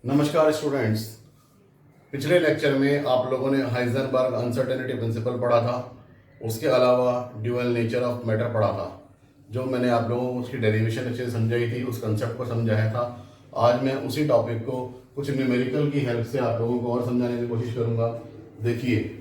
नमस्कार स्टूडेंट्स। पिछले लेक्चर में आप लोगों ने हाइजेनबर्ग अनसर्टेनिटी प्रिंसिपल पढ़ा था। उसके अलावा ड्यूअल नेचर ऑफ मैटर पढ़ा था, जो मैंने आप लोगों को उसकी डेरिवेशन अच्छे से समझाई थी, उस कंसेप्ट को समझाया था। आज मैं उसी टॉपिक को कुछ न्यूमेरिकल की हेल्प से आप लोगों को और समझाने की कोशिश करूंगा। देखिए,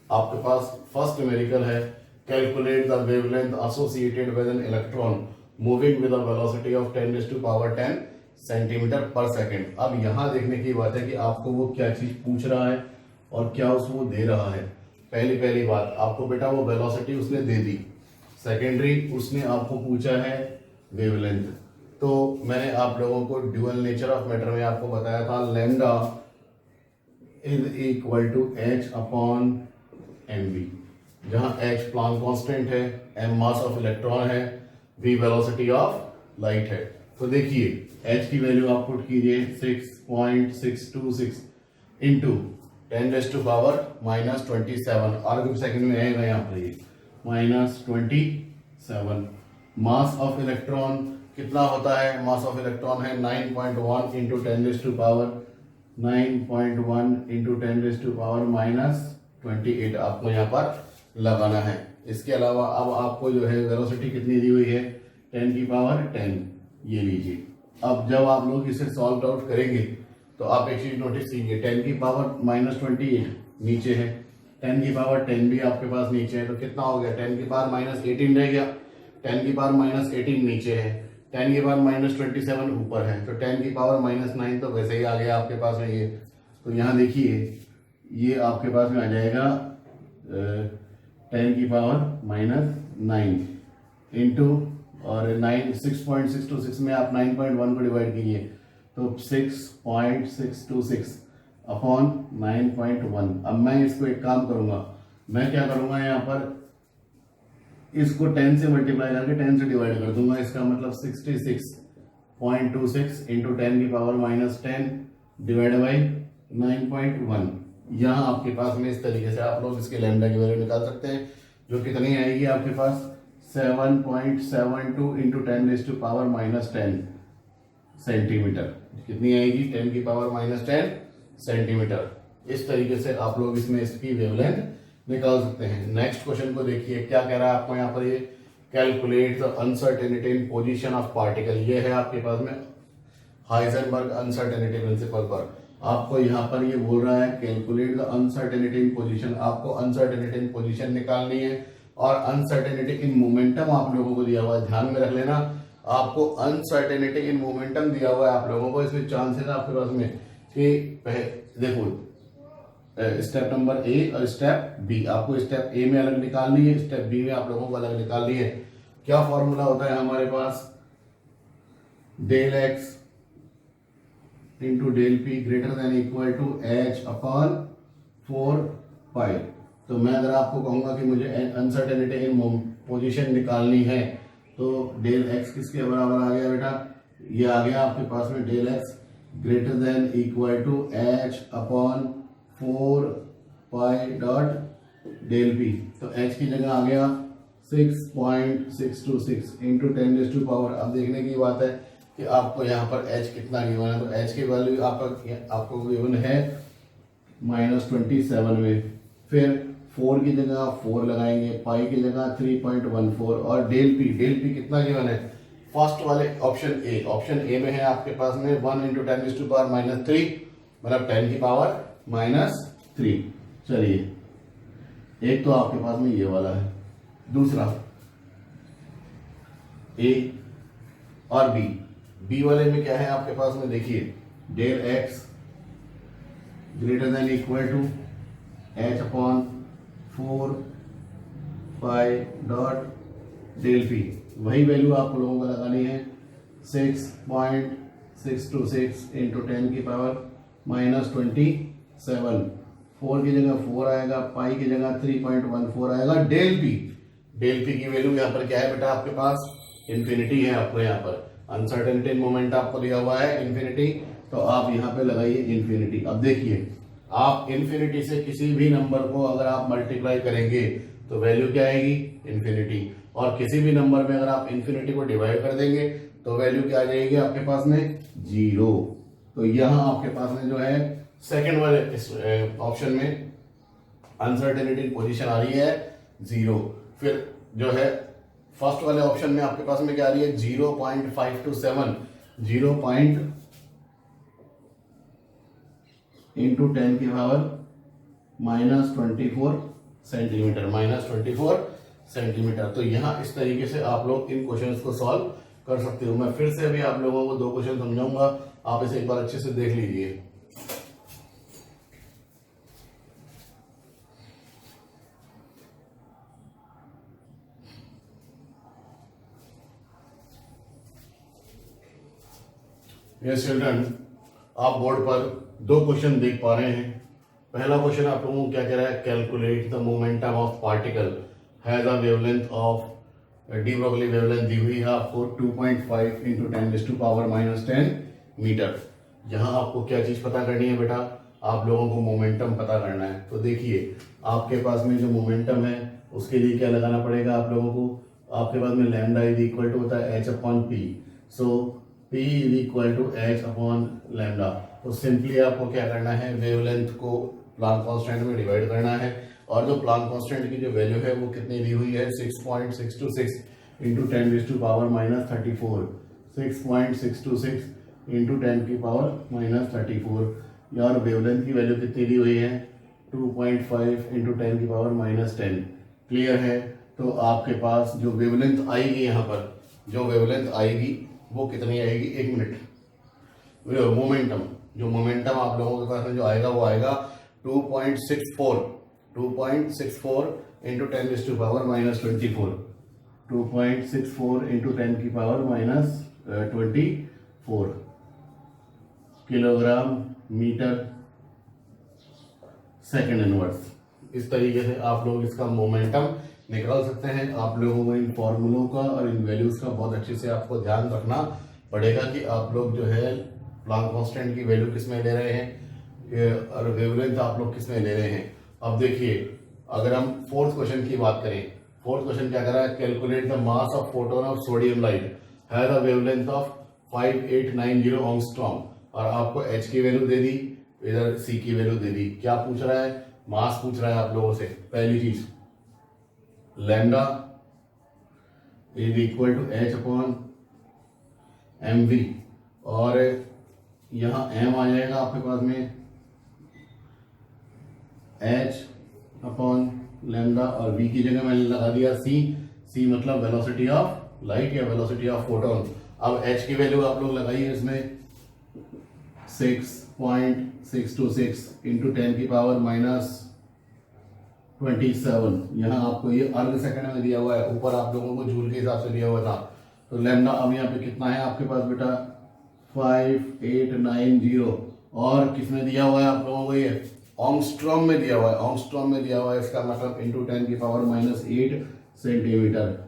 आपके पास फर्स्ट न्यूमेरिकल है, calculate the wavelength associated with an electron moving with a velocity of 10⁻10 centimetre पर सेकेंड। अब यहां देखने की बात है कि आपको वो क्या चीज पूछ रहा है और क्या उसको दे रहा है। पहली बात, आपको बेटा वो वेलोसिटी उसने दे दी। सेकेंडरी, उसने आपको पूछा है वेवलेंथ। तो मैंने आप लोगों को ड्यूअल नेचर ऑफ मैटर में आपको बताया था, lambda is equal to h upon mv, जहां h प्लांक कांस्टेंट है, m मास ऑफ इलेक्ट्रॉन है, v वेलोसिटी ऑफ लाइट है। तो देखिए, h की वैल्यू आप पुट कीजिए 6.626 इंटू 10⁻⁻27, आर्ग सेकंड में आएगा यहाँ पर ये -27। मास ऑफ इलेक्ट्रॉन कितना होता है? मास ऑफ इलेक्ट्रॉन है 9.1 इंटू 10⁻28 आपको यहाँ पर लगाना है। इसके अलावा अब आपको जो है वेलोसिटी कितनी दी हुई है? 10⁻10, ये लीजिए। अब जब आप लोग इसे सॉल्व आउट करेंगे तो आप एक चीज नोटिस कीजिए, 10⁻28 नीचे है, 10⁻10 भी आपके पास नीचे है, तो कितना हो गया? 10⁻18 रह गया, 10⁻18 नीचे है, 10⁻27 ऊपर है, तो 10⁻9 तो वैसे ही आ गया आपके पास में ये। तो यहाँ देखिए, ये आपके पास में आ जाएगा 10⁻9 इंटू और 6.626 में आप 9.1 को डिवाइड कीजिए, तो 6.626 अपॉन 9.1। अब मैं इसको एक काम करूंगा, मैं क्या करूंगा, यहाँ पर इसको 10 से मल्टीप्लाई करके 10 से डिवाइड कर दूंगा। इसका मतलब 66.26 इंटू 10⁻10 डिवाइड बाई 9.1। यहाँ आपके पास में इस तरीके से आप लोग इसके लैम्डा की वैल्यू निकाल सकते हैं, जो कितनी आएगी आपके पास? 7.72 इंटू 10⁻10 सेंटीमीटर। कितनी आएगी? 10⁻10 सेंटीमीटर। इस तरीके से आप लोग इसमें इसकी वेवलेंथ निकाल सकते हैं। नेक्स्ट क्वेश्चन को देखिए, क्या कह रहा है आपको यहाँ पर? ये calculate the uncertainty in position of particle. ये है आपके पास में हाइजेनबर्ग अनसर्टेनिटी प्रिंसिपल पर। आपको यहाँ पर ये बोल रहा है calculate the uncertainty in position. आपको अनसर्टेनिटी इन पोजीशन निकालनी है और अनसर्टेनिटी इन मोमेंटम आप लोगों को दिया हुआ है, ध्यान में रख लेना। आपको अनसर्टेनिटी इन मोमेंटम दिया हुआ है आप लोगों को। इसमें चांसेस आपके पास में कि देखो, स्टेप नंबर ए और स्टेप बी, आपको स्टेप ए में अलग निकालनी है, स्टेप बी में आप लोगों को अलग निकालनी है। क्या फॉर्मूला होता है हमारे पास? Del x into del p greater than equal to h upon 4 pi. तो मैं अगर आपको कहूंगा कि मुझे अनसर्टेनिटी इन पोजीशन निकालनी है, तो डेल एक्स किसके बराबर आ गया बेटा? ये आ गया आपके पास में del x greater than equal to h upon 4 pi dot del p. तो एच की जगह आ गया 6.626 इंटू 10⁻। अब देखने की बात है कि आपको यहाँ पर h कितना गिवन है, तो h की वैल्यू आपको गिवन है -27 में। फिर 4 की जगह आप 4 लगाएंगे, पाई की जगह 3.14 और डेल पी कितना गिवन है? फर्स्ट वाले ऑप्शन ए में है आपके पास में 1 इंटू 10⁻³ मतलब 10⁻³ चलिए, एक तो आपके पास में ये वाला है। दूसरा ए और बी वाले में क्या है आपके पास में? देखिए, del x greater than equal to h upon 4 pi dot del p. वही वैल्यू आप लोगों को लगानी है, 6.626 इंटू 10⁻27। 4 की जगह 4 आएगा, पाई की जगह 3.14 आएगा। डेल पी की वैल्यू यहाँ पर क्या है बेटा? आपके पास इन्फिनिटी है। आपको यहाँ पर अनसर्टेनिटी इन मोमेंट आपको दिया हुआ है इन्फिनिटी, तो आप यहाँ पे लगाइए इन्फिनिटी। अब देखिए, आप इन्फिनिटी से किसी भी नंबर को अगर आप मल्टीप्लाई करेंगे तो वैल्यू क्या आएगी? इन्फिनिटी। और किसी भी नंबर में अगर आप इन्फिनिटी को डिवाइड कर देंगे तो वैल्यू क्या आ जाएगी आपके पास में 0। तो यहां आपके पास में जो है सेकंड वाले ऑप्शन में अनसर्टेनिटी पोजीशन आ रही है 0। फिर जो है फर्स्ट वाले ऑप्शन में आपके पास में क्या आ रही है 0.527 0 इंटू 10 की पावर -24 सेंटीमीटर -24 सेंटीमीटर। तो यहां इस तरीके से आप लोग इन क्वेश्चंस को सॉल्व कर सकते हो। मैं फिर से अभी आप लोगों को 2 क्वेश्चन समझाऊंगा, आप इसे एक बार अच्छे से देख लीजिए। यस चिल्ड्रन, आप बोर्ड पर 2 क्वेश्चन देख पा रहे हैं। पहला क्वेश्चन आप लोगों को क्या कह रहा है, calculate the momentum of particle has a wavelength of de Broglie wavelength दी हुई है आपको 2.5 इंटू 10⁻⁻10 मीटर। यहाँ आपको क्या चीज पता करनी है बेटा, आप लोगों को मोमेंटम पता करना है। तो देखिए आपके पास में जो मोमेंटम है उसके लिए क्या लगाना पड़ेगा आप लोगों को, आपके पास में लैम्डा इज इक्वल टू होता है h/p। So P is equal to h/लैम्डा। तो सिंपली आपको क्या करना है, वेवलेंथ को प्लांक कांस्टेंट में डिवाइड करना है, और जो प्लांक कांस्टेंट की जो वैल्यू है वो कितनी दी हुई है 6.626 इंटू 10⁻⁻34 6.626 इंटू 10⁻⁻34। यार वेवलेंथ की वैल्यू कितनी दी हुई है 2.5 इंटू 10⁻10। क्लियर है। तो आपके पास जो वेवलेंथ आएगी, यहाँ पर जो वेवलेंथ आएगी वो कितनी आएगी, 1 मिनट, मोमेंटम, जो मोमेंटम आप लोगों के पास में जो आएगा वो आएगा 2.64 into 10⁻⁻24 2.64 into 10⁻⁻24 kilogram metre second inverse. इस तरीके से आप लोग इसका मोमेंटम निकाल सकते हैं। आप लोगों को इन फॉर्मूलों का और इन वैल्यूज का बहुत अच्छे से आपको ध्यान रखना पड़ेगा कि आप लोग जो है प्लांक कांस्टेंट की वैल्यू किस में ले रहे हैं और वेवलेंथ आप लोग किस में ले रहे हैं। अब देखिए अगर हम फोर्थ क्वेश्चन की बात करें, फोर्थ क्वेश्चन क्या कर रहा है, calculate the mass of photon of sodium light has a wavelength of 5890 angstrom, और आपको h की वैल्यू दे दी, इधर c की वैल्यू दे दी। क्या पूछ रहा है, मास पूछ रहा है आप लोगों से। पहली चीज lambda is equal to h/mv, और यहां m आ जाएगा आपके पास में h/लैम्डा, और v की जगह मैंने लगा दिया c मतलब वेलोसिटी ऑफ लाइट या वेलोसिटी ऑफ फोटोन। अब h की वैल्यू आप लोग लगाइए इसमें 6.626 इंटू 10⁻⁻27। यहाँ आपको ये अर्ध सेकंड में दिया हुआ है, ऊपर आप लोगों को जूल के हिसाब से दिया हुआ था। तो लैम्डा अब यहाँ पे कितना है आपके पास बेटा 5890, और किसमें दिया हुआ है आप लोगों को, ये एंगस्ट्रॉम में दिया हुआ है, एंगस्ट्रॉम में दिया हुआ है। इसका मतलब इंटू 10⁻⁻8 सेंटीमीटर,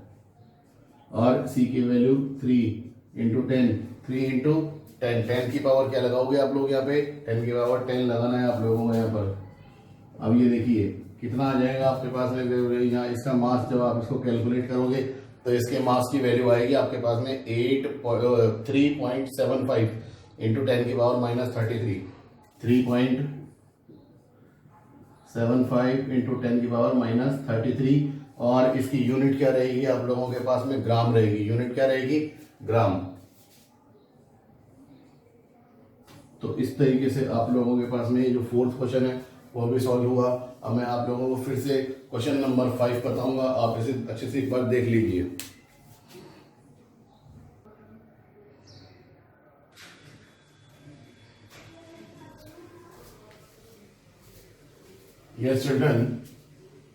और c की वैल्यू 3 इंटू 10 3 इंटू 10 की पावर क्या लगाओगे आप लोग यहाँ पे 10 की पावर 10 लगाना है आप लोगों को यहाँ पर। अब ये देखिए कितना आ जाएगा आपके पास में यहाँ, इसका मास जब आप इसको कैलकुलेट करोगे तो इसके मास की वैल्यू आएगी आपके पास में 3.75 इंटू 10 की पावर -33 3.75 इंटू 10 की पावर -33, और इसकी यूनिट क्या रहेगी आप लोगों के पास में, ग्राम रहेगी। यूनिट क्या रहेगी, ग्राम। तो इस तरीके से आप लोगों के पास में जो फोर्थ क्वेश्चन है वो भी सॉल्व हुआ। अब मैं आप लोगों को फिर से क्वेश्चन नंबर 5 बताऊंगा, आप इसे अच्छे से एक बार देख लीजिए। यस चिल्ड्रन,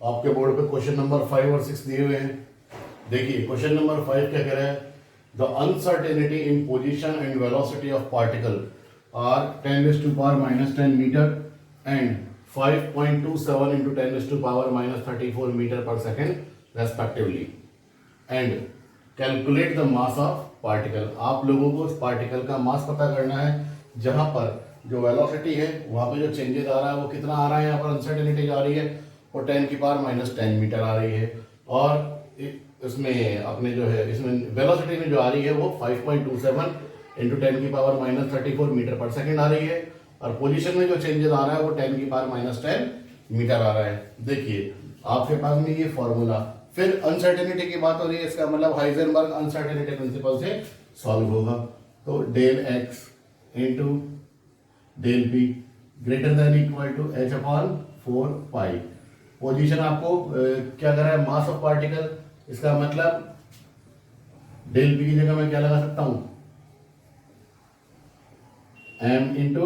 आपके बोर्ड पे क्वेश्चन नंबर 5 और 6 दिए हुए हैं। देखिए क्वेश्चन नंबर 5 क्या कह रहा है, the uncertainty in position and velocity of particle are 10⁻⁻10 metre and 5.27 into 10⁻⁻34 metre per second respectively, and calculate the mass of particle. आप लोगों को इस पार्टिकल का मास पता करना है, जहां पर जो वेलोसिटी है वहां पे जो चेंजेस आ रहा है वो कितना आ रहा है, यहाँ पर अनसर्टेनिटी आ रही है वो 10⁻⁻10 मीटर आ रही है, और इसमें अपने जो है इसमें वेलोसिटी में जो आ रही है वो 5.27 इंटू 10 की power minus 34 metre per second आ रही है, और पोजीशन में जो चेंजेस आ रहा है वो 10 की पावर माइनस 10 मीटर आ रहा है। देखिए आपके पास में ये फॉर्मूला, फिर अनसर्टेनिटी की बात हो रही है, इसका मतलब हाइजेनबर्ग अनसर्टेनिटी प्रिंसिपल से सॉल्व होगा। तो del x into del b greater than equal to h upon 4 pi. Position आपको क्या कर रहा है, मास ऑफ पार्टिकल, इसका मतलब डेल बी की जगह मैं क्या लगा सकता हूं, m into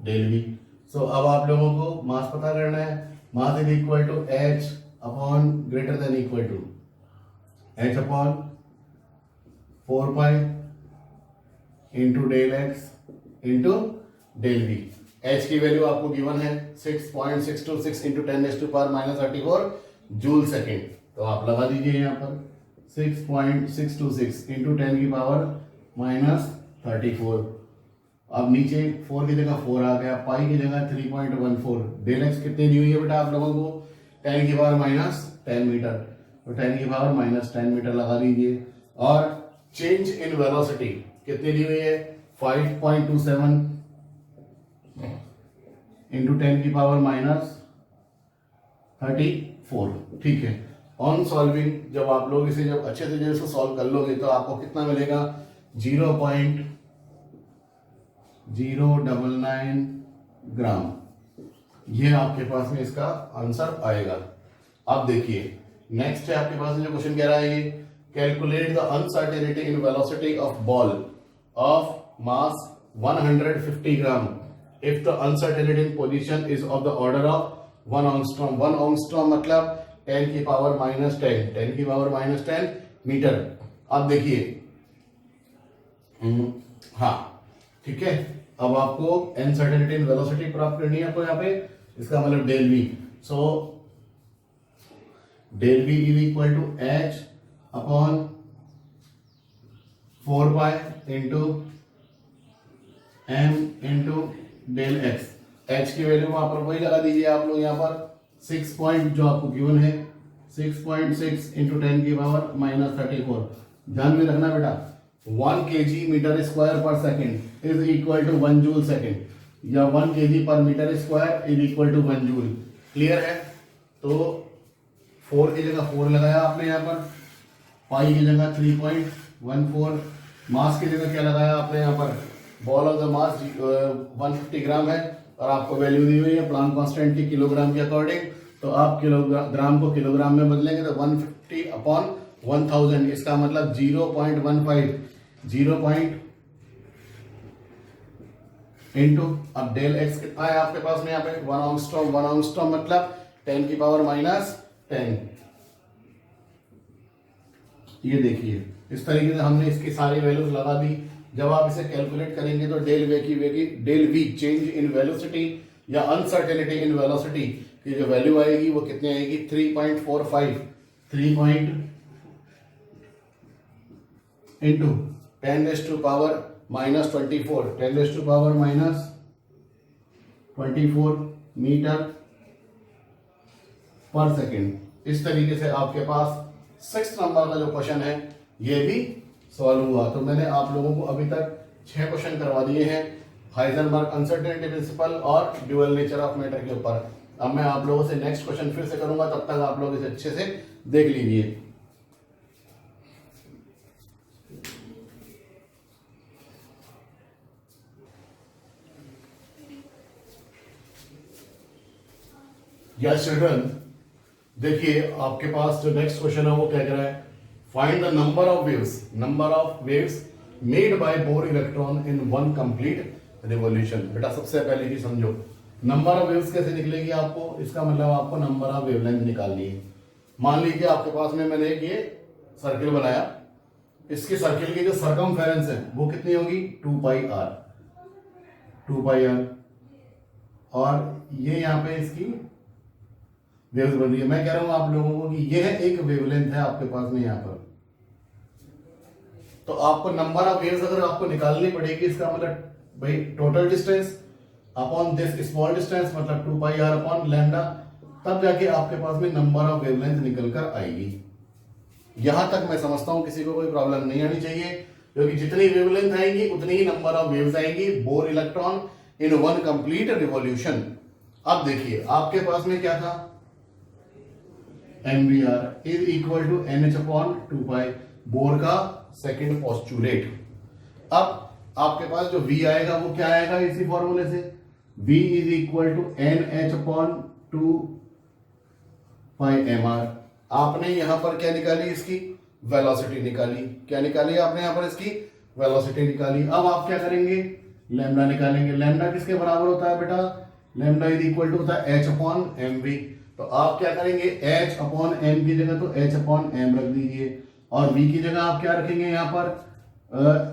del b. So अब आप लोगों को मास पता करना है, mass is equal to h upon greater than equal to h upon 4 pi into del x into del b. h की वैल्यू आपको गिवन है 6.626 इंटू 10⁻⁻34 जूल सेकेंड, तो आप लगा दीजिए यहाँ पर 6.626 इंटू 10 की पावर माइनस 34। अब नीचे 4 की जगह 4 आ गया, पाई की जगह 3.14। डेल एक्स कितनी दी हुई है बेटा आप लोगों को, 10 की पावर माइनस 10 मीटर, तो 10 की पावर माइनस 10 मीटर लगा दीजिए। और चेंज इन वेलोसिटी कितनी दी हुई है, 5.27 इंटू 10 की पावर माइनस 34। ठीक है, ऑन सॉल्विंग जब आप लोग इसे जब अच्छे से जैसे सॉल्व कर लोगे तो आपको कितना मिलेगा, 0.099 ग्राम। ये आपके पास में इसका आंसर आएगा। अब देखिए नेक्स्ट है आपके पास में जो क्वेश्चन कह रहा है, ये calculate the uncertainty in velocity of ball of mass 150 gram if the uncertainty in position is of the order of 1 angstrom. 1 angstrom मतलब 10 की पावर माइनस 10, 10 की पावर माइनस 10 मीटर। अब देखिए हाँ ठीक है, अब आपको अनसर्टेनिटी इन वेलोसिटी प्राप्त करनी है आपको यहाँ पे, इसका मतलब del v. So del v is equal to h upon 4 pi into m into del x. H की वैल्यू वहां पर वही लगा दीजिए आप लोग यहाँ पर 6 पॉइंट जो आपको गिवन है 6.6 इंटू 10 की पावर माइनस 34। ध्यान में रखना बेटा 1 kg metre square per second is equal to 1 joule second, या 1 kg per metre square is equal to 1 joule. Clear है, तो 4 की जगह 4 लगाया आपने यहाँ पर, पाई की जगह 3.14, मास की जगह क्या लगाया आपने यहाँ पर, बॉल ऑफ द मास 150 ग्राम है, और आपको वैल्यू दी हुई है प्लांक कांस्टेंट की किलोग्राम के अकॉर्डिंग, तो आप किलोग्राम को किलोग्राम में बदलेंगे तो 150 अपॉन 1000, इसका मतलब 0.15 0. इंटू अब डेल एक्स कितना है आपके पास में यहाँ पे 1 एंगस्ट्रॉम। 1 एंगस्ट्रॉम मतलब 10 की पावर माइनस 10। ये देखिए इस तरीके से हमने इसकी सारी वैल्यूज लगा दी। जब आप इसे कैलकुलेट करेंगे तो del v change in velocity या अनसर्टेनिटी इन वेलोसिटी की जो वैल्यू आएगी वो कितनी आएगी, 3.45 3 into 10 to power minus 24 10 to power minus 24 metre per second. इस तरीके से आपके पास 6 नंबर का जो क्वेश्चन है ये भी सॉल्व हुआ। तो मैंने आप लोगों को अभी तक 6 क्वेश्चन करवा दिए हैं हाइजेनबर्ग अनसर्टेनिटी प्रिंसिपल और ड्यूअल नेचर ऑफ मैटर के ऊपर। अब मैं आप लोगों से नेक्स्ट क्वेश्चन फिर से करूंगा, तब तक आप लोग इसे अच्छे से देख लीजिए। यस चिल्ड्रन, देखिए आपके पास जो नेक्स्ट क्वेश्चन है वो क्या कह रहा है, find the number of waves made bye bore electron in one complete revolution. बेटा सबसे पहले ही समझो नंबर ऑफ वेव्स कैसे निकलेगी आपको, इसका मतलब आपको नंबर ऑफ वेवलेंथ निकालनी है। मान लीजिए आपके पास में मैंने एक ये सर्किल बनाया, इसके सर्किल की जो सर्कमफेरेंस है वो कितनी होगी 2 पाई आर, और ये यहाँ पे इसकी वेव्स बन रही है। मैं कह रहा हूं आप लोगों को कि यह एक वेवलेंथ है आपके पास में यहाँ पर, तो आपको नंबर ऑफ वेव्स अगर आपको निकालनी पड़ेगी, इसका मतलब भाई total distance upon this small distance मतलब 2 पाई आर अपॉन लैम्डा, तब जाके आपके पास में नंबर ऑफ वेवलेंथ निकल कर आएगी। यहां तक मैं समझता हूं किसी को कोई प्रॉब्लम नहीं आनी चाहिए, क्योंकि जितनी वेवलेंथ आएंगी उतनी ही नंबर ऑफ वेव्स आएंगी Bohr electron in one complete revolution. अब देखिए आपके पास में क्या था, MVR is equal to NH upon 2 Bohr का सेकंड पोस्टुलेट। अब आपके पास जो V आएगा वो क्या आएगा इसी फॉर्मूले से, V is equal to NH upon 2πmr। आपने यहां पर क्या निकाली, इसकी वेलोसिटी निकाली। क्या निकाली आपने यहां पर, इसकी वेलोसिटी निकाली। अब आप क्या करेंगे, लैम्डा निकालेंगे। लैम्डा किसके बराबर होता है बेटा, लैम्डा इज इक्वल टू होता है H अपॉन mv। तो आप क्या करेंगे, H अपॉन m की जगह तो H अपॉन m रख दीजिए, और V की जगह आप क्या रखेंगे यहाँ पर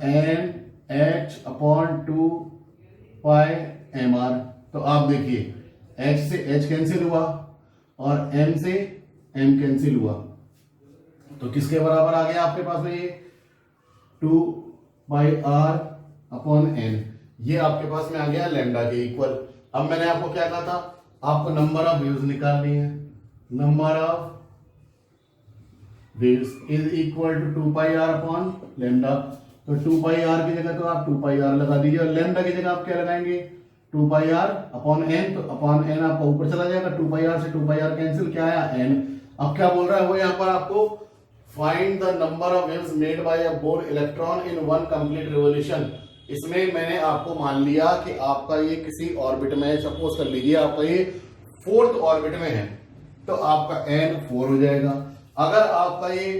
NH अपॉन 2πmr। तो आप देखिए H से H कैंसिल हुआ और M से M कैंसिल हुआ, तो किसके बराबर आ गया आपके पास में ये 2πr अपॉन n। ये आपके पास में आ गया लैम्डा के इक्वल। अब मैंने आपको क्या कहा था, आपको नंबर ऑफ वेव्स निकालनी है। Number of waves is equal to 2πr upon lambda. तो 2πr की जगह तो आप 2πr लगा दीजिए, और लैम्डा की जगह आप क्या लगाएंगे, 2πr अपॉन n। तो अपॉन n आपका ऊपर चला जाएगा, 2πr से 2πr कैंसिल, क्या आया n। अब क्या बोल रहा है वो यहाँ पर आपको, find the number of waves made by a Bohr electron in one complete revolution. इसमें मैंने आपको मान लिया कि आपका ये किसी ऑर्बिट में, सपोज कर लीजिए आपका ये 4th ऑर्बिट में है, तो आपका n 4 हो जाएगा। अगर आपका ये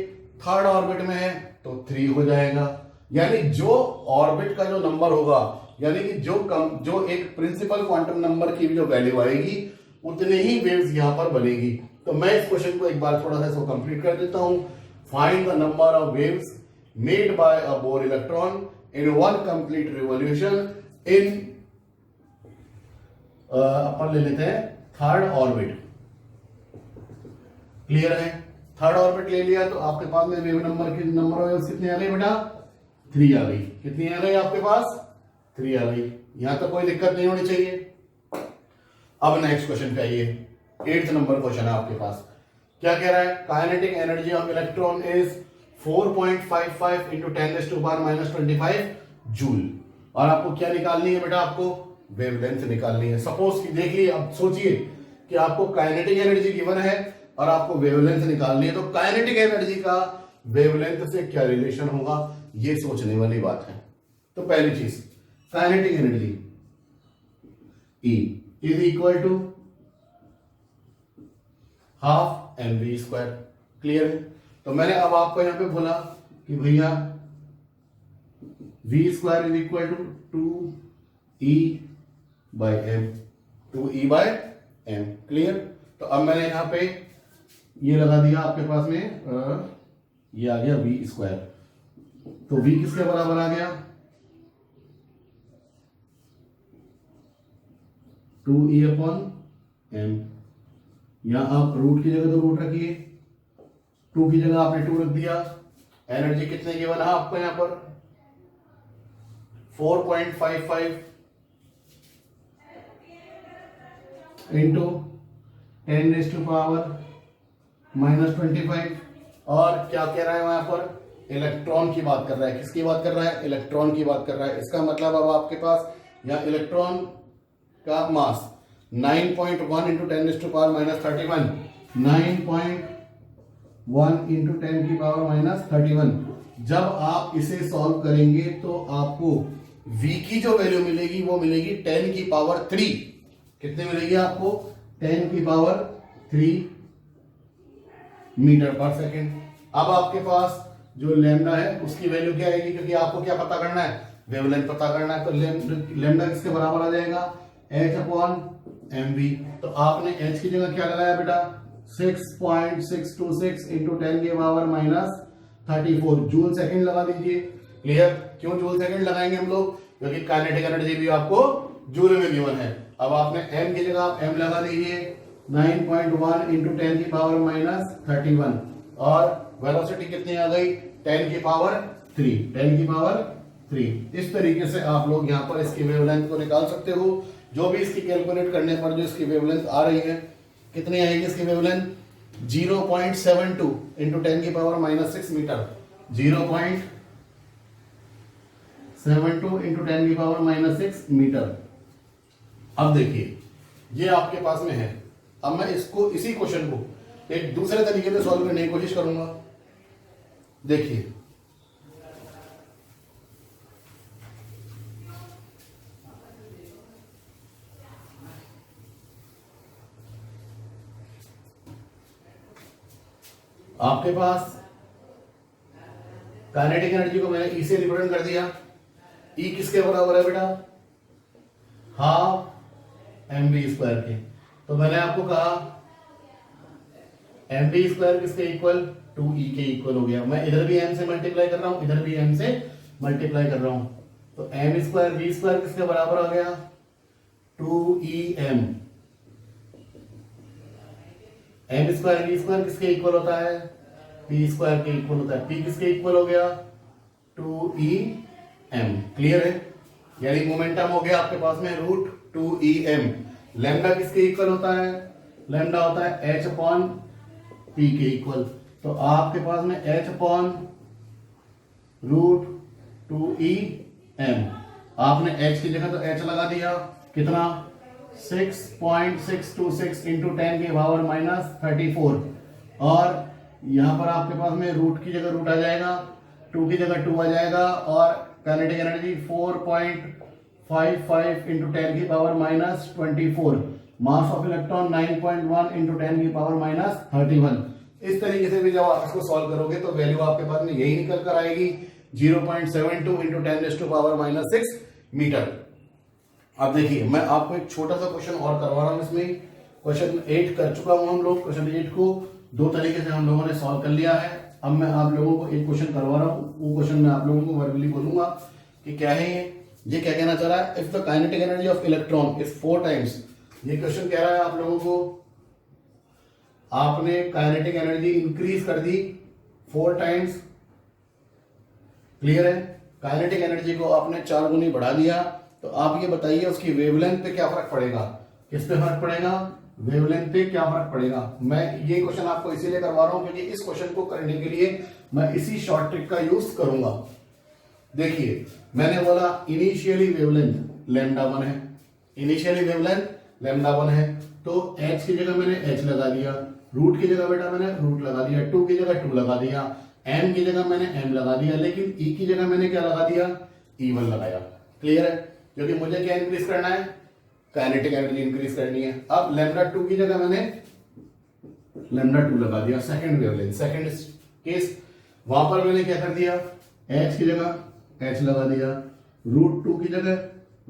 3rd ऑर्बिट में है तो 3 हो जाएगा। यानी जो ऑर्बिट का जो नंबर होगा, यानी कि जो एक प्रिंसिपल क्वांटम नंबर की जो वैल्यू आएगी उतने ही वेव्स यहां पर बनेगी। तो मैं इस क्वेश्चन को एक बार थोड़ा सा इसको कंप्लीट कर देता हूं। Find the number of waves made by a Bohr electron in one complete revolution in, अपन ले लेते हैं 3rd ऑर्बिट। क्लियर है, 3rd ऑर्बिट ले लिया तो आपके पास में वेव नंबर की नंबर ऑफ वेव्स कितनी आ गई बेटा, 3 आ गई। कितनी आ गई आपके पास, 3 आ गई। यहां तक कोई दिक्कत नहीं होनी चाहिए। अब नेक्स्ट क्वेश्चन पे आइए, 8th नंबर क्वेश्चन है आपके पास। क्या कह रहा है, kinetic energy of electron is 4.55 into 10⁻⁻25 joule. और आपको क्या निकालनी है बेटा, आपको वेवलेंथ निकालनी है। सपोज कि देख लीजिए, अब सोचिए कि आपको काइनेटिक एनर्जी गिवन है और आपको वेवलेंथ निकालनी है, तो काइनेटिक एनर्जी का वेवलेंथ से क्या रिलेशन होगा, ये सोचने वाली बात है। तो पहली चीज, kinetic energy E is equal to half mv²। Clear है। तो मैंने अब आपको यहां पे बोला कि भैया v² is equal to 2e/m, 2e/m। Clear. तो अब मैंने यहां पे ये लगा दिया आपके पास में, ये आ गया v²। तो v किसके बराबर आ गया, 2e/m। यहां आप रूट की जगह तो रूट रखिए, 2 की जगह आपने 2 रख दिया। एनर्जी कितने की बना आपको यहां पर, 4.55 इंटू 10⁻⁻25। और क्या कह रहा है वहां पर, इलेक्ट्रॉन की बात कर रहा है। किसकी बात कर रहा है, इलेक्ट्रॉन की बात कर रहा है। इसका मतलब अब आपके पास यहां इलेक्ट्रॉन का मास 9.1 इंटू 10⁻⁻31, 9.1 इंटू 10⁻⁻31। जब आप इसे सॉल्व करेंगे तो आपको v की जो वैल्यू मिलेगी वो मिलेगी 10⁻3। कितने मिलेगी आपको, 10⁻3 मीटर पर सेकेंड। अब आपके पास जो लैम्डा है उसकी वैल्यू क्या आएगी, क्योंकि आपको क्या पता करना है, वेवलेंथ पता करना है। तो लैम्डा किसके बराबर आ जाएगा, H/mv। तो आपने H की जगह क्या लगाया बेटा, 6.626 इंटू 10⁻⁻34 जूल सेकंड लगा दीजिए। क्लियर। क्यों जूल सेकंड लगाएंगे हम लोग, क्योंकि काइनेटिक एनर्जी भी आपको जूल में गिवन है। अब आपने m की जगह आप m लगा दीजिए, 9.1 इंटू 10⁻31। और वेलोसिटी कितनी आ गई, 10⁻3। इस तरीके से आप लोग यहाँ पर इसकी वेवलेंथ को निकाल सकते हो। जो भी इसकी कैलकुलेट करने पर जो इसकी वेवलेंथ आ रही है, कितनी आएगी इसकी वेवलेंथ, 0.72 इंटू 10 की पावर -6 मीटर, 0.72 इंटू 10 की पावर -6 मीटर। अब देखिए ये आपके पास में है। अब मैं इसको, इसी क्वेश्चन को एक दूसरे तरीके से सॉल्व करने की कोशिश करूंगा। देखिए आपके पास काइनेटिक एनर्जी को मैंने ई से रिप्रेजेंट कर दिया। ई किसके बराबर है बेटा? हाफ एम बी स्क्वायर के। तो मैंने आपको कहा एम बी स्क्वायर किसके इक्वल? 2e के इक्वल हो गया। मैं इधर भी m से मल्टीप्लाई कर रहा हूं, इधर भी m से मल्टीप्लाई कर रहा हूं, तो m स्क्वायर बी स्क्वायर किसके बराबर आ गया? 2em। m square b square किसके इक्वल होता है? p स्क्वायर के इक्वल होता है। p किसके इक्वल हो गया? 2em। क्लियर है? यानी मोमेंटम हो गया आपके पास में √2em। लैम्डा किसके इक्वल होता है? लैम्डा होता है h अपॉन p के इक्वल। तो आपके पास में h अपॉन √2em। आपने h की जगह तो h लगा दिया, कितना? 6.626 इंटू 10 की पावर -34। और यहां पर आपके पास में रूट की जगह रूट आ जाएगा, 2 की जगह 2 आ जाएगा, और काइनेटिक एनर्जी 4.55 इंटू 10 की power -24। Mass of electron 9.1 into 10 की पावर -31। इस तरीके से भी जब आप इसको सॉल्व करोगे तो वैल्यू आपके पास में यही निकल कर आएगी, 0.72 इंटू 10 टू पावर -6 मीटर। अब देखिए मैं आपको एक छोटा सा क्वेश्चन और करवा रहा हूं। इसमें क्वेश्चन 8 कर चुका हूं हम लोग। क्वेश्चन 8 को दो तरीके से हम लोगों ने सॉल्व कर लिया है। अब मैं आप लोगों को एक क्वेश्चन करवा रहा हूं, वो क्वेश्चन मैं आप लोगों को वर्बली बोलूंगा कि क्या है ये क्या कहना चाह रहा है? If the kinetic energy of electron is 4 times. ये क्वेश्चन कह रहा है आप लोगों को, आपने काइनेटिक एनर्जी इंक्रीज कर दी 4 टाइम्स। क्लियर है? काइनेटिक एनर्जी को आपने 4 गुनी बढ़ा दिया, तो आप ये बताइए उसकी वेवलेंथ पे क्या फर्क पड़ेगा? किस पे फर्क पड़ेगा? वेवलेंथ पे क्या फर्क पड़ेगा? मैं ये क्वेश्चन आपको इसीलिए करवा रहा हूं क्योंकि इस क्वेश्चन को करने के लिए मैं इसी शॉर्ट ट्रिक का यूज करूंगा। देखिए मैंने बोला इनिशियली वेवलेंथ λ1 है, इनिशियली वेवलेंथ λ1 है, तो h की जगह मैंने h लगा दिया, रूट की जगह बेटा मैंने रूट लगा दिया, 2 की जगह 2 लगा दिया, m की जगह मैंने m लगा दिया, लेकिन e की जगह मैंने क्या लगा दिया? E1 लगाया। क्लियर है? क्योंकि मुझे क्या इंक्रीज करना है? काइनेटिक एनर्जी इंक्रीज करनी है। अब λ2 की जगह मैंने λ2 लगा दिया, सेकंड वेवलेंथ, सेकंड केस। वहां पर मैंने क्या कर दिया? h की जगह h लगा दिया, √2 की जगह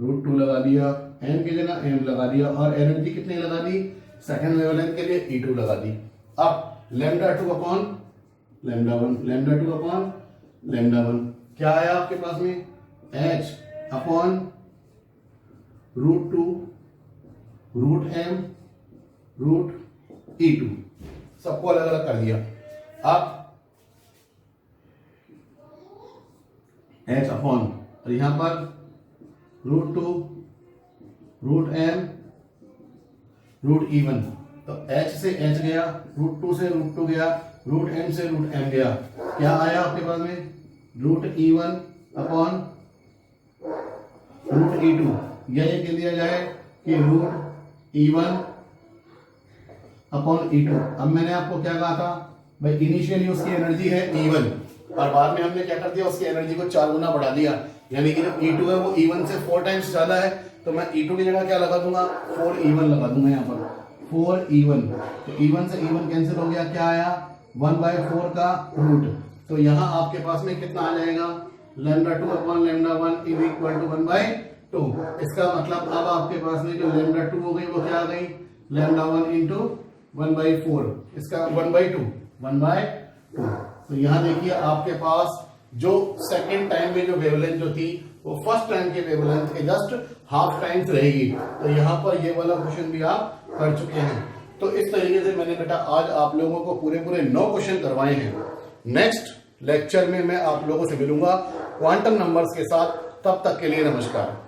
√2 लगा दिया, m की जगह m लगा दिया, और एनर्जी कितनी लगा दी? सेकंड वेवलेंथ के लिए E2 लगा दी। अब λ2 अपॉन λ1 क्या आया आपके पास में? h अपॉन √2 √m √E2, सबको अलग अलग कर दिया। अब h अपॉन, और यहां पर √2 √m √E1, तो h से h गया, √2 से √2 गया, √m से √m गया। क्या आया आपके पास में? √E1 upon √E2। यह कह दिया जाए कि √E1 अपॉन E2। अब मैंने आपको क्या कहा था भाई? इनिशियली उसकी एनर्जी है E1, और बाद में हमने क्या कर दिया? उसकी एनर्जी को 4 गुना बढ़ा दिया, यानी कि जो E2 है वो E1 से 4 टाइम्स ज्यादा है, तो मैं E2 की जगह क्या लगा दूंगा? 4E1 लगा दूंगा। यहाँ पर 4E1, तो E1 से E1 कैंसिल हो गया, क्या आया? 1/4 का रूट। तो यहाँ आपके पास में कितना आ जाएगा? λ2 अपॉन λ1 इज इक्वल टू 1/2। इसका मतलब अब आपके पास में जो λ2 हो गई वो क्या आ गई? λ1 इंटू 1/4, इसका 1/2। तो यहाँ देखिए आपके पास जो सेकेंड टाइम में जो वेवलेंथ जो थी वो फर्स्ट टाइम के वेवलेंथ के जस्ट हाफ टाइम्स रहेगी। तो यहाँ पर ये वाला क्वेश्चन भी आप कर चुके हैं। तो इस तरीके से मैंने बेटा आज आप लोगों को पूरे 9 क्वेश्चन करवाए हैं। नेक्स्ट लेक्चर में मैं आप लोगों से मिलूंगा क्वांटम नंबर्स के साथ। तब तक के लिए नमस्कार।